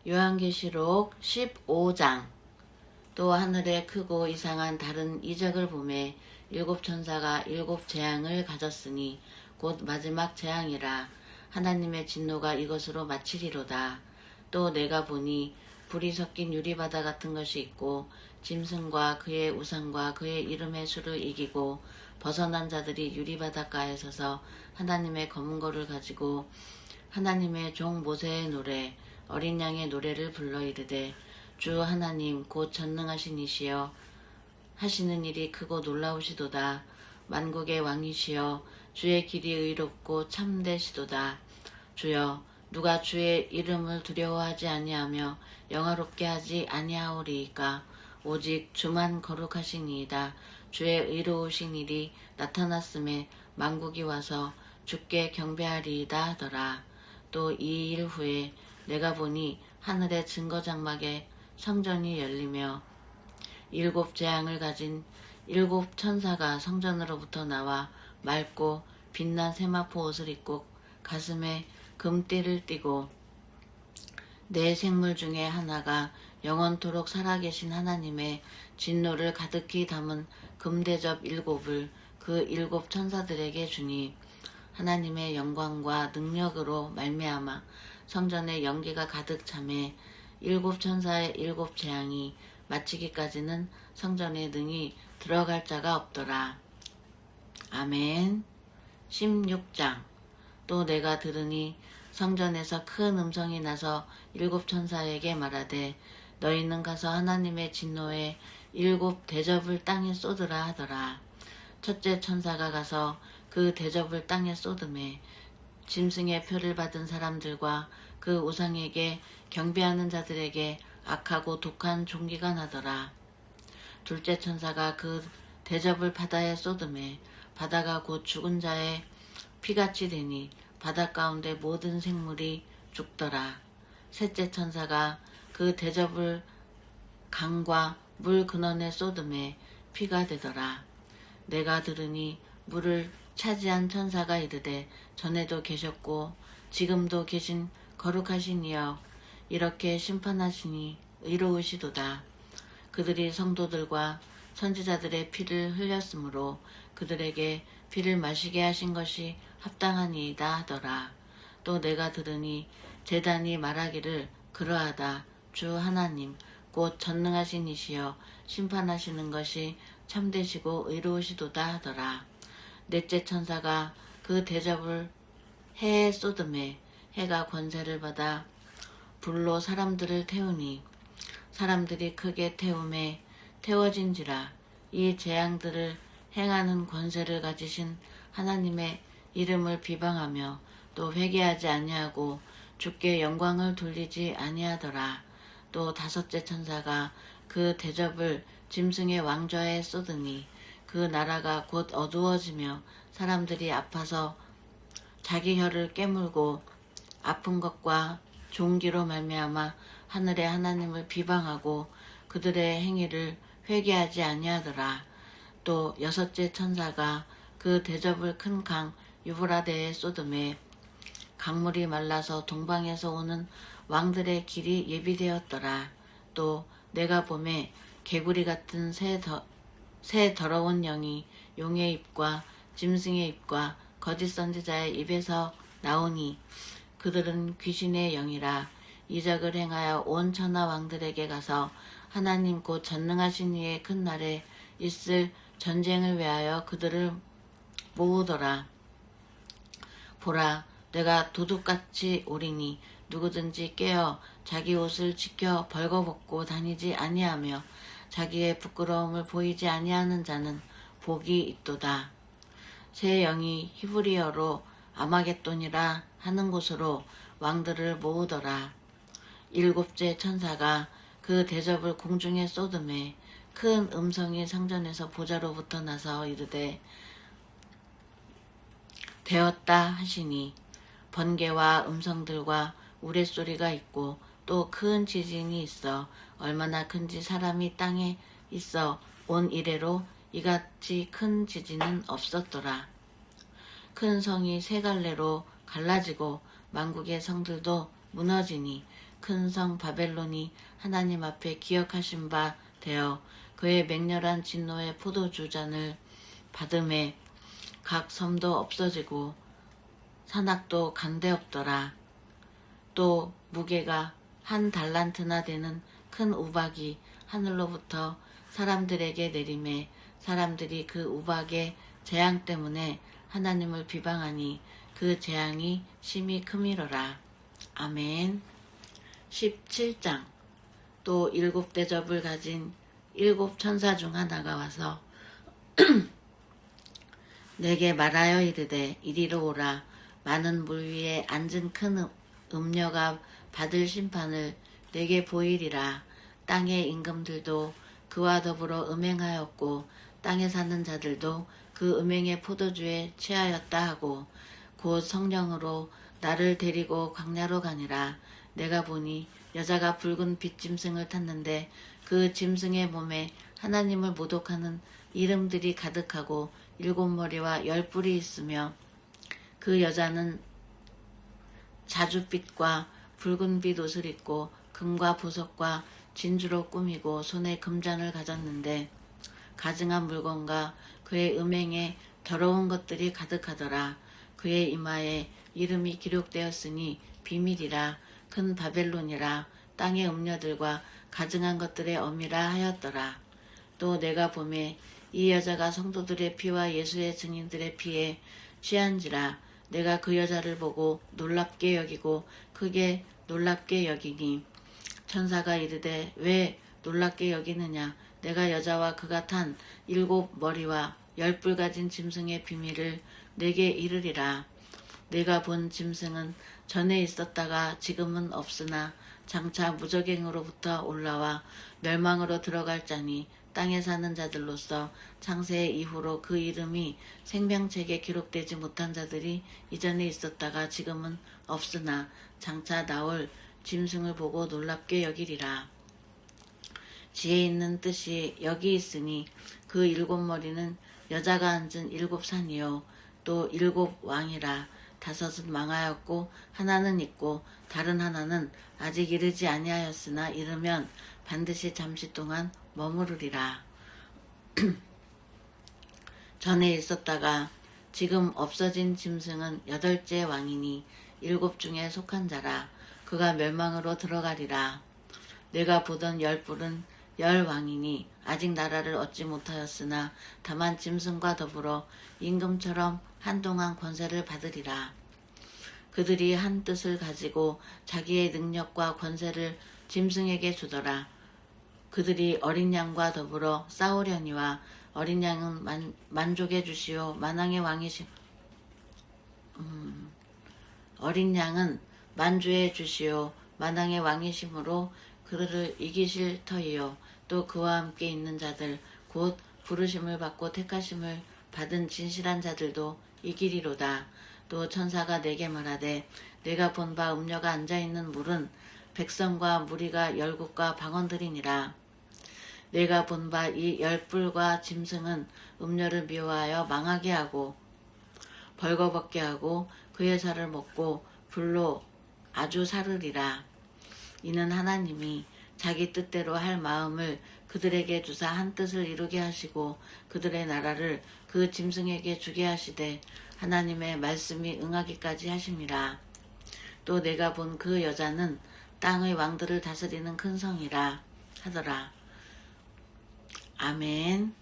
요한계시록 15장. 또 하늘에 크고 이상한 다른 이적을 보매 일곱 천사가 일곱 재앙을 가졌으니 곧 마지막 재앙이라. 하나님의 진노가 이것으로 마치리로다. 또 내가 보니 불이 섞인 유리바다 같은 것이 있고 짐승과 그의 우상과 그의 이름의 수를 이기고 벗어난 자들이 유리바닷가에 서서 하나님의 검은 거를 가지고 하나님의 종 모세의 노래 어린 양의 노래를 불러 이르되 주 하나님 곧 전능하신 이시여 하시는 일이 크고 놀라우시도다. 만국의 왕이시여 주의 길이 의롭고 참되시도다. 주여 누가 주의 이름을 두려워하지 아니하며 영화롭게 하지 아니하오리이까. 오직 주만 거룩하시니이다. 주의 의로우신 일이 나타났음에 만국이 와서 주께 경배하리이다 하더라. 또 이 일 후에 내가 보니 하늘의 증거장막에 성전이 열리며 일곱 재앙을 가진 일곱 천사가 성전으로부터 나와 맑고 빛난 세마포 옷을 입고 가슴에 금띠를 띠고 네 생물 중에 하나가 영원토록 살아계신 하나님의 진노를 가득히 담은 금대접 일곱을 그 일곱 천사들에게 주니 하나님의 영광과 능력으로 말미암아 성전에 연기가 가득 차매 일곱 천사의 일곱 재앙이 마치기까지는 성전에 능히 들어갈 자가 없더라. 아멘. 16장. 또 내가 들으니 성전에서 큰 음성이 나서 일곱 천사에게 말하되 너희는 가서 하나님의 진노의 일곱 대접을 땅에 쏟으라 하더라. 첫째 천사가 가서 그 대접을 땅에 쏟음에 짐승의 표를 받은 사람들과 그 우상에게 경배하는 자들에게 악하고 독한 종기가 나더라. 둘째 천사가 그 대접을 바다에 쏟음에 바다가 곧 죽은 자의 피같이 되니 바다 가운데 모든 생물이 죽더라. 셋째 천사가 그 대접을 강과 물 근원에 쏟음에 피가 되더라. 내가 들으니 물을 차지한 천사가 이르되 전에도 계셨고 지금도 계신 거룩하신 이여 이렇게 심판하시니 의로우시도다. 그들이 성도들과 선지자들의 피를 흘렸으므로 그들에게 피를 마시게 하신 것이 합당하니이다 하더라. 또 내가 들으니 제단이 말하기를 그러하다. 주 하나님 곧 전능하신 이시여 심판하시는 것이 참되시고 의로우시도다 하더라. 넷째 천사가 그 대접을 해에 쏟음에 해가 권세를 받아 불로 사람들을 태우니 사람들이 크게 태움에 태워진지라. 이 재앙들을 행하는 권세를 가지신 하나님의 이름을 비방하며 또 회개하지 아니하고 주께 영광을 돌리지 아니하더라. 또 다섯째 천사가 그 대접을 짐승의 왕좌에 쏟으니 그 나라가 곧 어두워지며 사람들이 아파서 자기 혀를 깨물고 아픈 것과 종기로 말미암아 하늘의 하나님을 비방하고 그들의 행위를 회개하지 아니하더라. 또 여섯째 천사가 그 대접을 큰 강 유브라데에 쏟음에 강물이 말라서 동방에서 오는 왕들의 길이 예비되었더라. 또 내가 보매 개구리 같은 새 더러운 영이 용의 입과 짐승의 입과 거짓 선지자의 입에서 나오니 그들은 귀신의 영이라. 이적을 행하여 온 천하 왕들에게 가서 하나님 곧 전능하신 이의 큰 날에 있을 전쟁을 위하여 그들을 모으더라. 보라, 내가 도둑같이 오리니 누구든지 깨어 자기 옷을 지켜 벌거벗고 다니지 아니하며 자기의 부끄러움을 보이지 아니하는 자는 복이 있도다. 새 영이 히브리어로 아마겟돈이라 하는 곳으로 왕들을 모으더라. 일곱째 천사가 그 대접을 공중에 쏟음에 큰 음성이 성전에서 보좌로부터 나서 이르되 되었다 하시니 번개와 음성들과 우레소리가 있고 또 큰 지진이 있어 얼마나 큰지 사람이 땅에 있어 온 이래로 이같이 큰 지진은 없었더라. 큰 성이 세 갈래로 갈라지고 만국의 성들도 무너지니 큰 성 바벨론이 하나님 앞에 기억하신 바 되어 그의 맹렬한 진노의 포도주 잔을 받음에 각 섬도 없어지고 산악도 간데없더라. 또 무게가 1달란트나 되는 큰 우박이 하늘로부터 사람들에게 내림에 사람들이 그 우박의 재앙 때문에 하나님을 비방하니 그 재앙이 심히 크미러라. 아멘. 17장. 또 7대접을 가진 7천사 중 하나가 와서 내게 말하여 이르되 이리로 오라. 많은 물 위에 앉은 큰 음녀가 받을 심판을 내게 보이리라. 땅의 임금들도 그와 더불어 음행하였고 땅에 사는 자들도 그 음행의 포도주에 취하였다 하고 곧 성령으로 나를 데리고 광야로 가니라. 내가 보니 여자가 붉은 빛 짐승을 탔는데 그 짐승의 몸에 하나님을 모독하는 이름들이 가득하고 7머리와 10뿔이 있으며 그 여자는 자줏빛과 붉은빛 옷을 입고 금과 보석과 진주로 꾸미고 손에 금잔을 가졌는데 가증한 물건과 그의 음행에 더러운 것들이 가득하더라. 그의 이마에 이름이 기록되었으니 비밀이라 큰 바벨론이라 땅의 음녀들과 가증한 것들의 어미라 하였더라. 또 내가 보매 이 여자가 성도들의 피와 예수의 증인들의 피에 취한지라. 내가 그 여자를 보고 놀랍게 여기고 크게 놀랍게 여기니 천사가 이르되 왜 놀랍게 여기느냐. 내가 여자와 그가 탄 7머리와 10뿔 가진 짐승의 비밀을 내게 이르리라. 내가 본 짐승은 전에 있었다가 지금은 없으나 장차 무적행으로부터 올라와 멸망으로 들어갈 자니 땅에 사는 자들로서 창세 이후로 그 이름이 생명책에 기록되지 못한 자들이 이전에 있었다가 지금은 없으나 장차 나올 짐승을 보고 놀랍게 여기리라. 지혜 있는 뜻이 여기 있으니 그 7머리는 여자가 앉은 7산이요 또 7왕이라. 5은 망하였고 하나는 있고 다른 하나는 아직 이르지 아니하였으나 이르면 반드시 잠시 동안 머무르리라. 전에 있었다가 지금 없어진 짐승은 8째 왕이니 7 중에 속한 자라. 그가 멸망으로 들어가리라. 내가 보던 10뿔은 10왕이니 아직 나라를 얻지 못하였으나 다만 짐승과 더불어 임금처럼 한동안 권세를 받으리라. 그들이 한 뜻을 가지고 자기의 능력과 권세를 짐승에게 주더라. 그들이 어린 양과 더불어 싸우려니와 어린 양은 만족해 주시오 만왕의 왕이시 어린 양은 만주해 주시오 만왕의 왕이심으로 그들을 이기실 터이요 또 그와 함께 있는 자들 곧 부르심을 받고 택하심을 받은 진실한 자들도 이기리로다. 또 천사가 내게 말하되 내가 본 바 음녀가 앉아있는 물은 백성과 무리가 열국과 방언들이니라. 내가 본 바 이 10뿔과 짐승은 음녀를 미워하여 망하게 하고 벌거벗게 하고 그의 살을 먹고 불로 아주 사르리라. 이는 하나님이 자기 뜻대로 할 마음을 그들에게 주사 한 뜻을 이루게 하시고 그들의 나라를 그 짐승에게 주게 하시되 하나님의 말씀이 응하기까지 하심이라. 또 내가 본 그 여자는 땅의 왕들을 다스리는 큰 성이라 하더라. 아멘.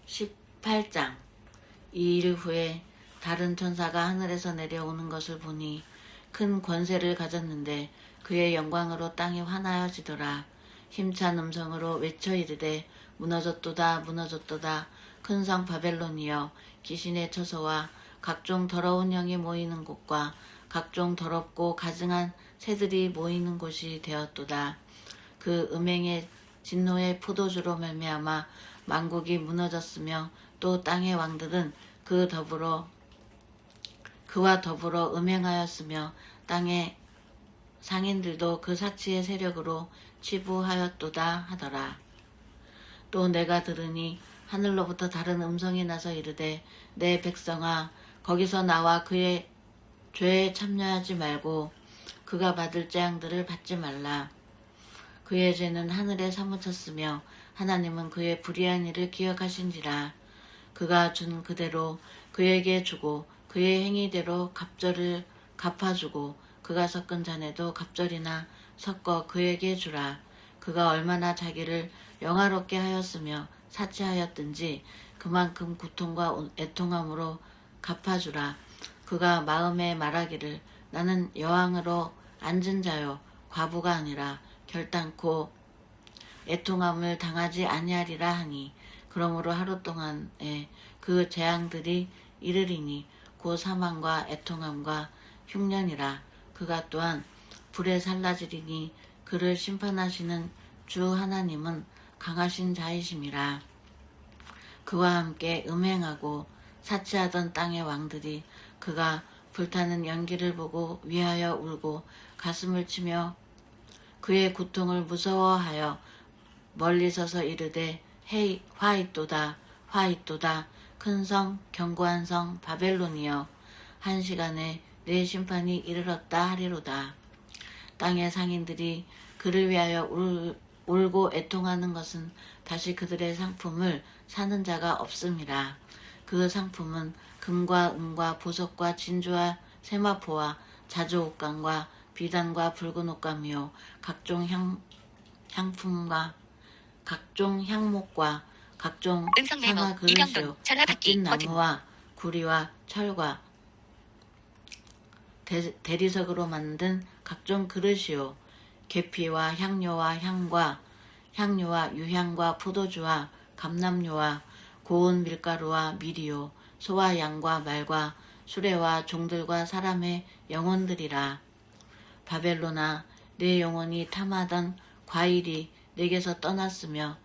18장. 이 일 후에 다른 천사가 하늘에서 내려오는 것을 보니 큰 권세를 가졌는데 그의 영광으로 땅이 환하여지더라. 힘찬 음성으로 외쳐 이르되 무너졌도다 무너졌도다 큰 성 바벨론이여 귀신의 처소와 각종 더러운 영이 모이는 곳과 각종 더럽고 가증한 새들이 모이는 곳이 되었도다. 그 음행의 진노의 포도주로 말미암아 만국이 무너졌으며 또 땅의 왕들은 그와 더불어 음행하였으며 땅의 상인들도 그 사치의 세력으로 치부하였도다 하더라. 또 내가 들으니 하늘로부터 다른 음성이 나서 이르되 내 백성아 거기서 나와 그의 죄에 참여하지 말고 그가 받을 재앙들을 받지 말라. 그의 죄는 하늘에 사무쳤으며 하나님은 그의 불의한 일을 기억하신지라. 그가 준 그대로 그에게 주고 그의 행위대로 갑절을 갚아주고 그가 섞은 잔에도 갑절이나 섞어 그에게 주라. 그가 얼마나 자기를 영화롭게 하였으며 사치하였든지 그만큼 고통과 애통함으로 갚아주라. 그가 마음에 말하기를 나는 여왕으로 앉은 자요 과부가 아니라 결단코 애통함을 당하지 아니하리라 하니 그러므로 하루 동안에 그 재앙들이 이르리니 곧 사망과 애통함과 흉년이라. 그가 또한 불에 살라지리니 그를 심판하시는 주 하나님은 강하신 자이심이라. 그와 함께 음행하고 사치하던 땅의 왕들이 그가 불타는 연기를 보고 위하여 울고 가슴을 치며 그의 고통을 무서워하여 멀리 서서 이르되 헤이 화이또다 화이또다 큰 성 견고한 성 바벨론이여 한 시간에 내 심판이 이르렀다 하리로다. 땅의 상인들이 그를 위하여 울고 애통하는 것은 다시 그들의 상품을 사는 자가 없음이라. 그 상품은 금과 은과 보석과 진주와 세마포와 자주옷감과 비단과 붉은 옷감이요 각종 향품과 각종 향목과 각종 상아 그릇이요 값진 나무와 구리와 철과 대리석으로 만든 각종 그릇이요 계피와 향료와 향료와 유향과 포도주와 감람료와 고운 밀가루와 밀이요 소와 양과 말과 수레와 종들과 사람의 영혼들이라. 바벨론아 내 영혼이 탐하던 과일이 내게서 떠났으며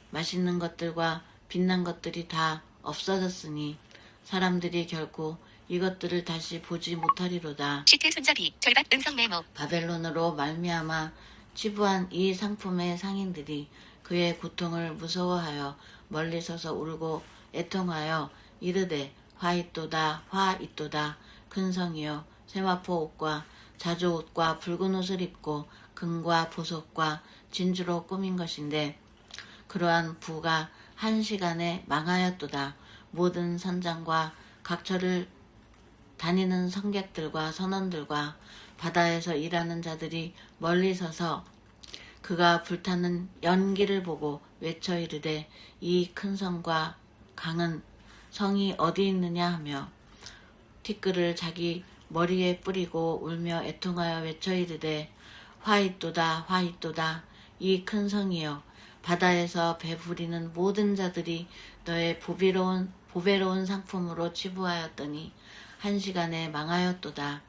맛있는 것들과 빛난 것들이 다 없어졌으니 사람들이 결코 이것들을 다시 보지 못하리로다. 시트 손잡이 절반 음성 메모. 바벨론으로 말미암아 치부한 이 상품의 상인들이 그의 고통을 무서워하여 멀리 서서 울고 애통하여 이르되 화이또다 화이또다 큰 성이여 세마포 옷과 자주옷과 붉은 옷을 입고 금과 보석과 진주로 꾸민 것인데 그러한 부가 한 시간에 망하였도다. 모든 선장과 각처를 다니는 성객들과 선원들과 바다에서 일하는 자들이 멀리 서서 그가 불타는 연기를 보고 외쳐 이르되 이 큰 성과 강은 성이 어디 있느냐 하며 티끌을 자기 머리에 뿌리고 울며 애통하여 외쳐 이르되 화이또다 화이또다 이 큰 성이여 바다에서 배부리는 모든 자들이 너의 보배로운 상품으로 치부하였더니 한 시간에 망하였도다.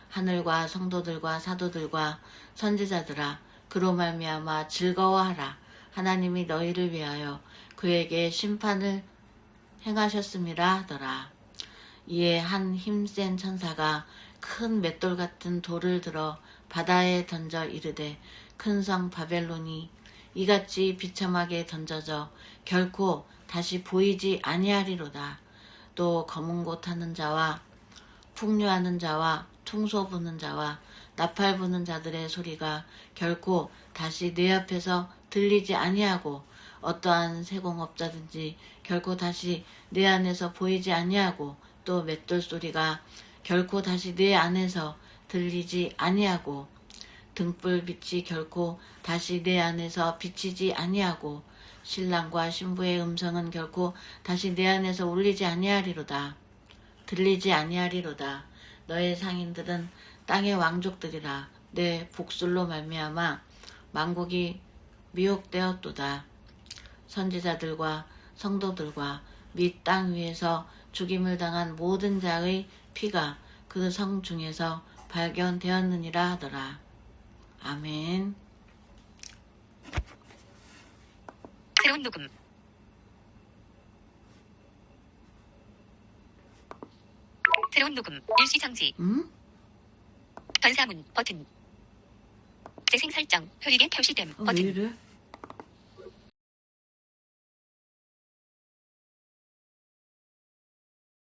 하늘과 성도들과 사도들과 선지자들아 그로 말미암아 즐거워하라. 하나님이 너희를 위하여 그에게 심판을 행하셨음이라 하더라. 이에 한 힘센 천사가 큰 맷돌 같은 돌을 들어 바다에 던져 이르되 큰 성 바벨론이 이같이 비참하게 던져져 결코 다시 보이지 아니하리로다. 또 검은 곳 하는 자와 풍류하는 자와 퉁소 부는 자와 나팔 부는 자들의 소리가 결코 다시 내 앞에서 들리지 아니하고 어떠한 세공업자든지 결코 다시 내 안에서 보이지 아니하고 또 맷돌 소리가 결코 다시 내 안에서 들리지 아니하고 등불빛이 결코 다시 내 안에서 비치지 아니하고 신랑과 신부의 음성은 결코 다시 내 안에서 울리지 아니하리로다. 들리지 아니하리로다. 너의 상인들은 땅의 왕족들이라. 내 복술로 말미암아 만국이 미혹되었도다. 선지자들과 성도들과 및 땅 위에서 죽임을 당한 모든 자의 피가 그 성 중에서 발견되었느니라 하더라. 아멘. 새로운 녹음. 새로운 녹음. 일시정지. 변사문 버튼. 재생 설정. 효익에 표시됨 왜 버튼. 이래?